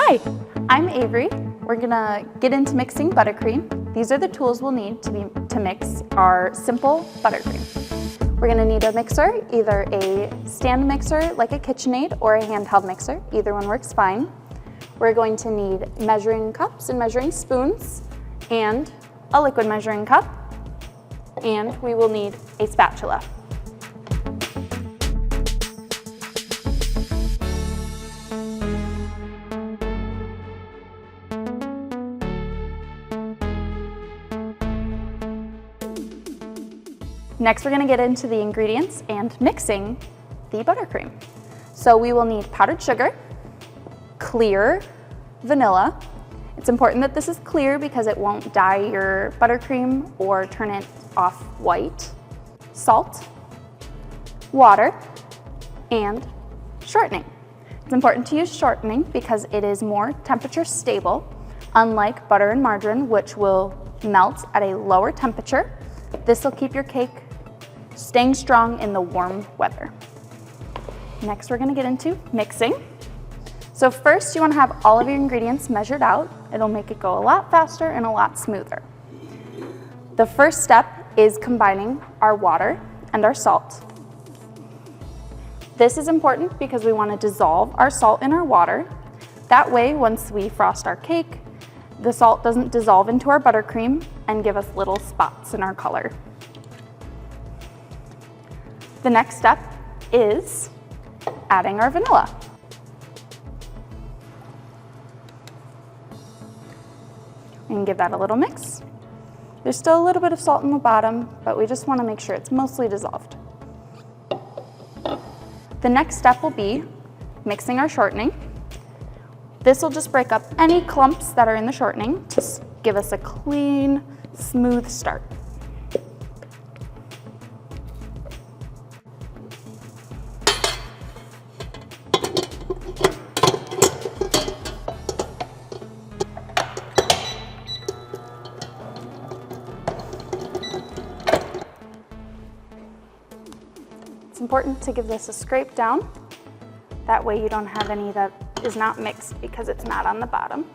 Hi, I'm Avery. We're gonna get into mixing buttercream. These are the tools we'll need to mix our simple buttercream. We're gonna need a mixer, either a stand mixer like a KitchenAid or a handheld mixer. Either one works fine. We're going to need measuring cups and measuring spoons and a liquid measuring cup, and we will need a spatula. Next, we're gonna get into the ingredients and mixing the buttercream. So we will need powdered sugar, clear vanilla. It's important that this is clear because it won't dye your buttercream or turn it off white. Salt, water, and shortening. It's important to use shortening because it is more temperature stable, unlike butter and margarine, which will melt at a lower temperature. This will keep your cake staying strong in the warm weather. Next, we're gonna get into mixing. So first, you wanna have all of your ingredients measured out. It'll make it go a lot faster and a lot smoother. The first step is combining our water and our salt. This is important because we wanna dissolve our salt in our water. That way, once we frost our cake, the salt doesn't dissolve into our buttercream and give us little spots in our color. The next step is adding our vanilla. And give that a little mix. There's still a little bit of salt in the bottom, but we just want to make sure it's mostly dissolved. The next step will be mixing our shortening. This will just break up any clumps that are in the shortening to give us a clean, smooth start. It's important to give this a scrape down. That way you don't have any that is not mixed because it's not on the bottom.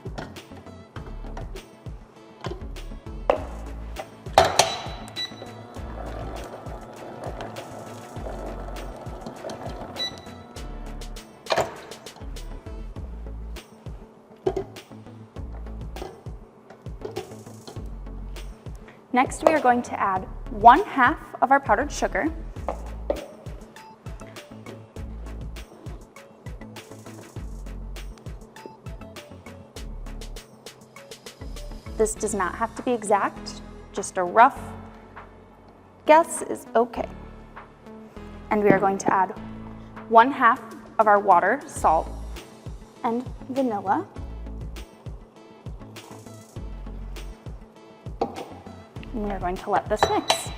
Next, we are going to add 1/2 of our powdered sugar. This does not have to be exact, just a rough guess is okay. And we are going to add 1/2 of our water, salt, and vanilla. And we are going to let this mix.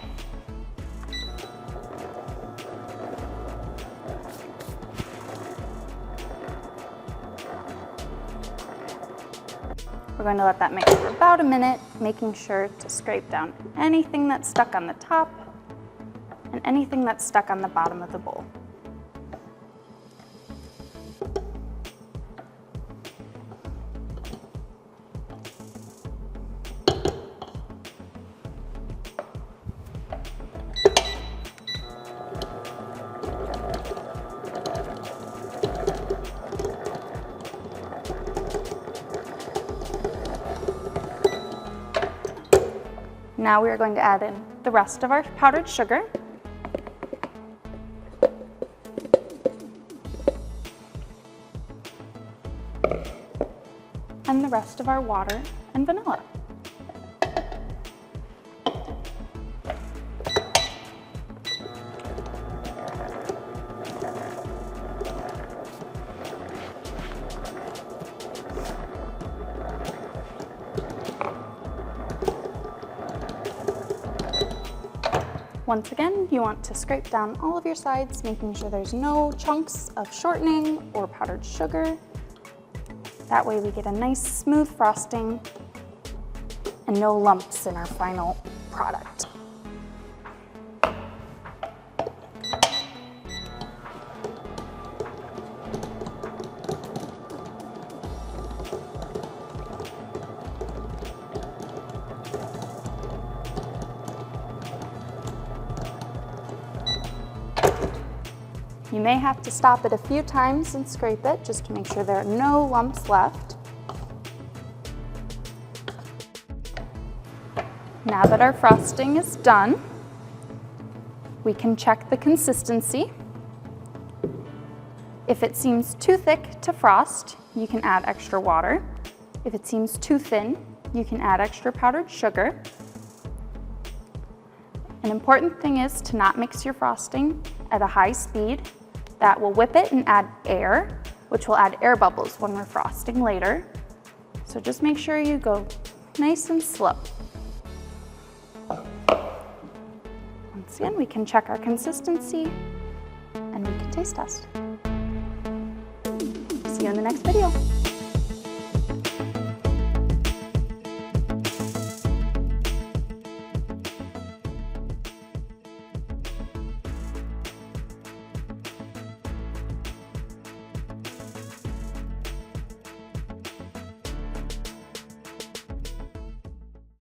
We're going to let that mix for about a minute, making sure to scrape down anything that's stuck on the top and anything that's stuck on the bottom of the bowl. Now we are going to add in the rest of our powdered sugar. And the rest of our water and vanilla. Once again, you want to scrape down all of your sides, making sure there's no chunks of shortening or powdered sugar. That way we get a nice smooth frosting and no lumps in our final product. may have to stop it a few times and scrape it just to make sure there are no lumps left. Now that our frosting is done, we can check the consistency. If it seems too thick to frost, you can add extra water. If it seems too thin, you can add extra powdered sugar. An important thing is to not mix your frosting at a high speed. That will whip it and add air, which will add air bubbles when we're frosting later. So just make sure you go nice and slow. Once again, we can check our consistency and we can taste test. See you in the next video.